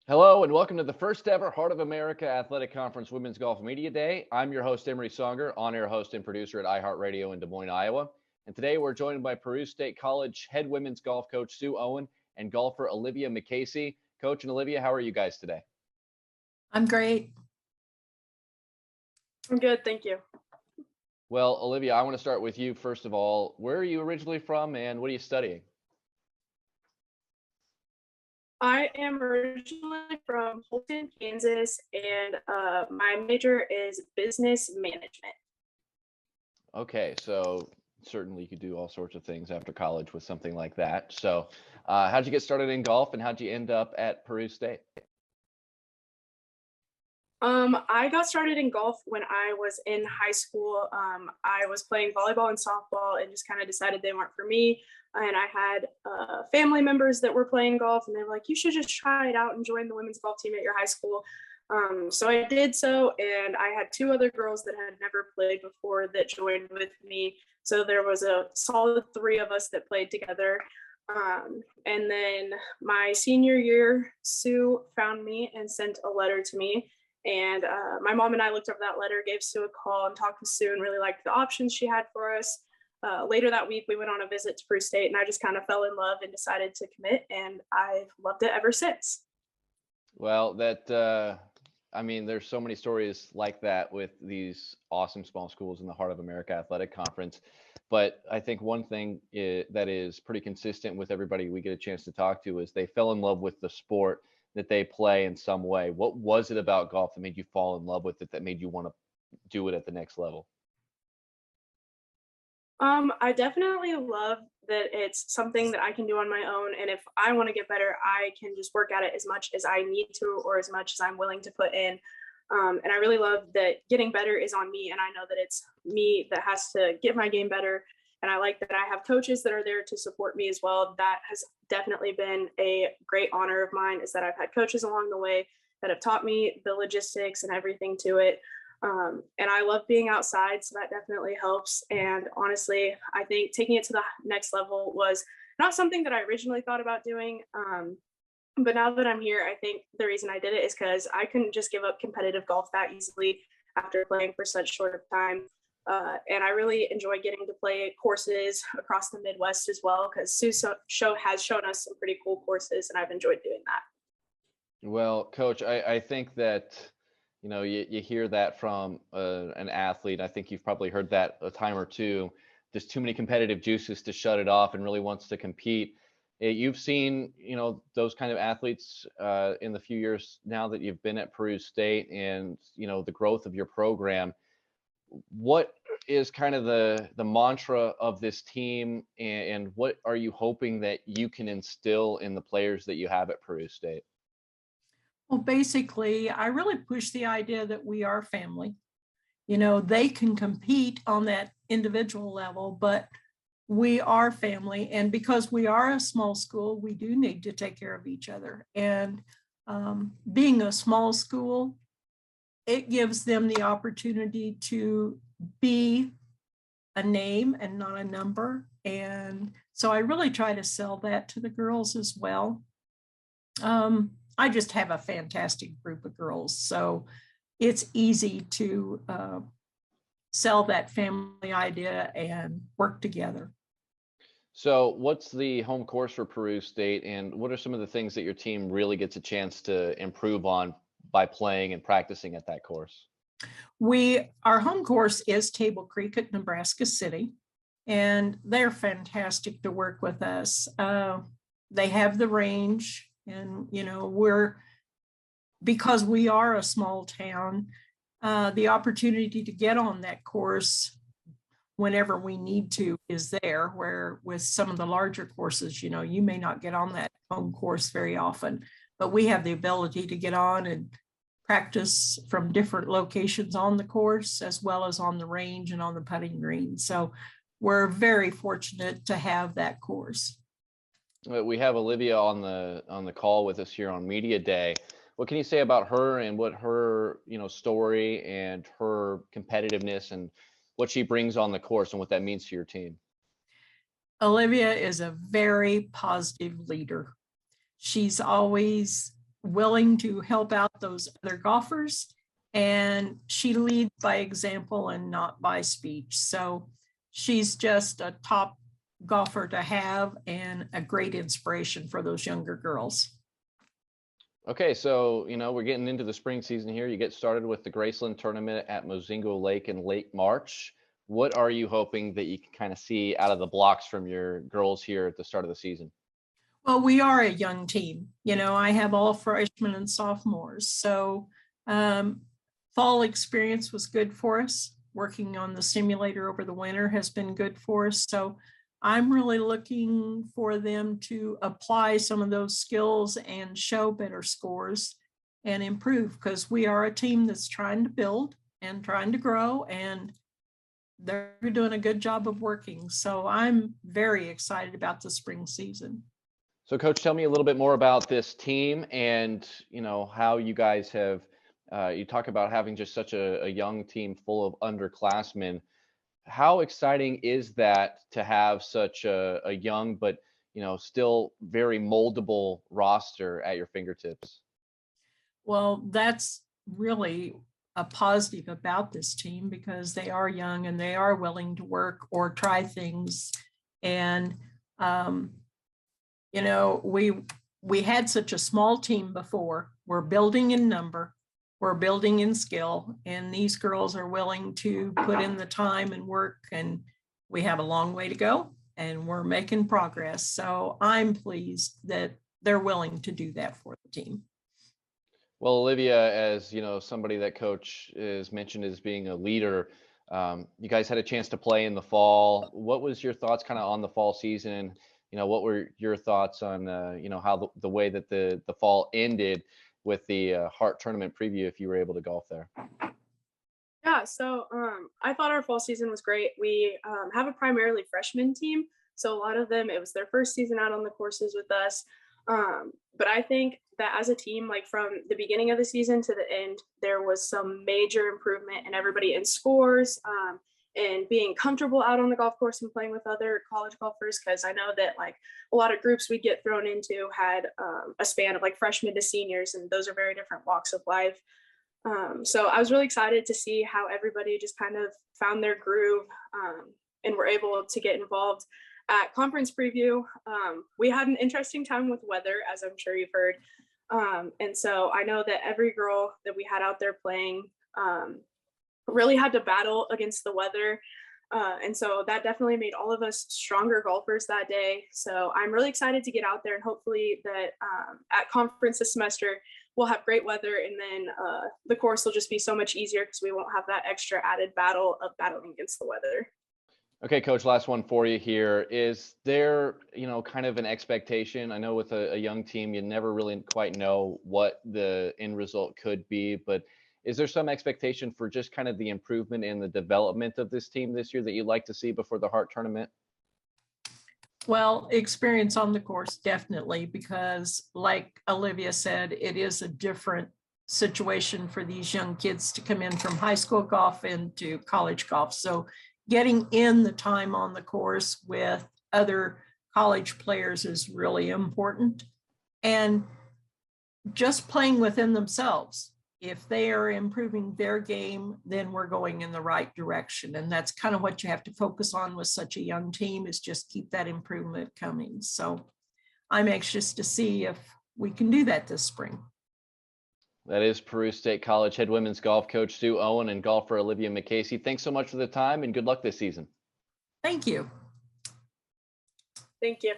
Hello and welcome to the first ever Heart of America Athletic Conference Women's Golf Media Day. I'm your host, Emery Songer, on-air host and producer at iHeartRadio in Des Moines, Iowa. And today we're joined by Peru State College head women's golf coach Sue Owen and golfer Olivia McCasey. Coach and Olivia, how are you guys today? I'm great. I'm good, thank you. Well, Olivia, I want to start with you first of all. Where are you originally from and what are you studying? I am originally from Holton, Kansas, and my major is business management. Okay, so certainly you could do all sorts of things after college with something like that. So how'd you get started in golf and how'd you end up at Peru State? I got started in golf when I was in high school. I was playing volleyball and softball and just kind of decided they weren't for me. And I had family members that were playing golf and they were like, you should just try it out and join the women's golf team at your high school. So I did so, and I had two other girls that had never played before that joined with me. So there was a solid three of us that played together. And then my senior year, Sue found me and sent a letter to me. And my mom and I looked over that letter, gave Sue a call and talked with Sue and really liked the options she had for us. Later that week, we went on a visit to Peru State and I just kind of fell in love and decided to commit, and I've loved it ever since. Well, I mean, there's so many stories like that with these awesome small schools in the Heart of America Athletic Conference. But I think one thing that is pretty consistent with everybody we get a chance to talk to is they fell in love with the sport that they play in some way. What was it about golf that made you fall in love with it, that made you want to do it at the next level? I definitely love that it's something that I can do on my own. And if I want to get better, I can just work at it as much as I need to or as much as I'm willing to put in. And I really love that getting better is on me. And I know that it's me that has to get my game better. And I like that I have coaches that are there to support me as well. That has definitely been a great honor of mine, is that I've had coaches along the way that have taught me the logistics and everything to it. And I love being outside, so that definitely helps. And honestly, I think taking it to the next level was not something that I originally thought about doing. But now that I'm here, I think the reason I did it is because I couldn't just give up competitive golf that easily after playing for such short of time. And I really enjoy getting to play courses across the Midwest as well, because Sue has shown us some pretty cool courses, and I've enjoyed doing that. Well, Coach, I think that, you know, you hear that from an athlete. I think you've probably heard that a time or two. There's too many competitive juices to shut it off and really wants to compete. You've seen, you know, those kind of athletes in the few years now that you've been at Peru State and, you know, the growth of your program. What is kind of the mantra of this team, and what are you hoping that you can instill in the players that you have at Peru State? Well, basically, I really push the idea that we are family. You know, they can compete on that individual level, but we are family. And because we are a small school, we do need to take care of each other. And being a small school, it gives them the opportunity to be a name and not a number. And so I really try to sell that to the girls as well. I just have a fantastic group of girls, so it's easy to sell that family idea and work together. So what's the home course for Peru State, and what are some of the things that your team really gets a chance to improve on by playing and practicing at that course? Our home course is Table Creek at Nebraska City, and they're fantastic to work with us. They have the range. And, you know, because we are a small town, the opportunity to get on that course whenever we need to is there, where with some of the larger courses, you know, you may not get on that home course very often, but we have the ability to get on and practice from different locations on the course, as well as on the range and on the putting green. So we're very fortunate to have that course. We have Olivia on the call with us here on Media Day. What can you say about her and what her, you know, story and her competitiveness and what she brings on the course and what that means to your team? Olivia is a very positive leader. She's always willing to help out those other golfers. And she leads by example and not by speech. So she's just a top golfer to have and a great inspiration for those younger girls. Okay, so we're getting into the spring season here. You get started with the Graceland tournament at Mozingo Lake in late March. What are you hoping that you can kind of see out of the blocks from your girls here at the start of the season? Well, we are a young team. I have all freshmen and sophomores. So fall experience was good for us. Working on the simulator over the winter has been good for us. So I'm really looking for them to apply some of those skills and show better scores and improve, because we are a team that's trying to build and trying to grow, and they're doing a good job of working. So I'm very excited about the spring season. So Coach, tell me a little bit more about this team and, how you guys have, you talk about having just such a young team full of underclassmen. How exciting is that to have such a young, but, still very moldable roster at your fingertips? Well, that's really a positive about this team, because they are young and they are willing to work or try things. And, we had such a small team before. We're building in number, we're building in skill, and these girls are willing to put in the time and work, and we have a long way to go and we're making progress. So I'm pleased that they're willing to do that for the team. Well, Olivia, as somebody that Coach is mentioned as being a leader, you guys had a chance to play in the fall. What was your thoughts kind of on the fall season? What were your thoughts on, how the way that the fall ended with the Heart Tournament preview, if you were able to golf there? Yeah, so I thought our fall season was great. We have a primarily freshman team, so a lot of them, it was their first season out on the courses with us. But I think that as a team, like from the beginning of the season to the end, there was some major improvement in everybody in scores, and being comfortable out on the golf course and playing with other college golfers. Because I know that like a lot of groups we get thrown into had a span of like freshmen to seniors, and those are very different walks of life. So I was really excited to see how everybody just kind of found their groove, and were able to get involved. At conference preview, we had an interesting time with weather, as I'm sure you've heard. And so I know that every girl that we had out there playing really had to battle against the weather. And so that definitely made all of us stronger golfers that day. So I'm really excited to get out there, and hopefully that at conference this semester, we'll have great weather, and then the course will just be so much easier because we won't have that extra added battle of battling against the weather. Okay, Coach, last one for you here. Is there, kind of an expectation? I know with a young team, you never really quite know what the end result could be, but is there some expectation for just kind of the improvement in the development of this team this year that you'd like to see before the Heart Tournament? Well, experience on the course, definitely, because like Olivia said, it is a different situation for these young kids to come in from high school golf into college golf. So getting in the time on the course with other college players is really important. And just playing within themselves. If they are improving their game, then we're going in the right direction. And that's kind of what you have to focus on with such a young team, is just keep that improvement coming. So I'm anxious to see if we can do that this spring. That is Peru State College head women's golf coach Sue Owen and golfer Olivia McCasey. Thanks so much for the time and good luck this season. Thank you. Thank you.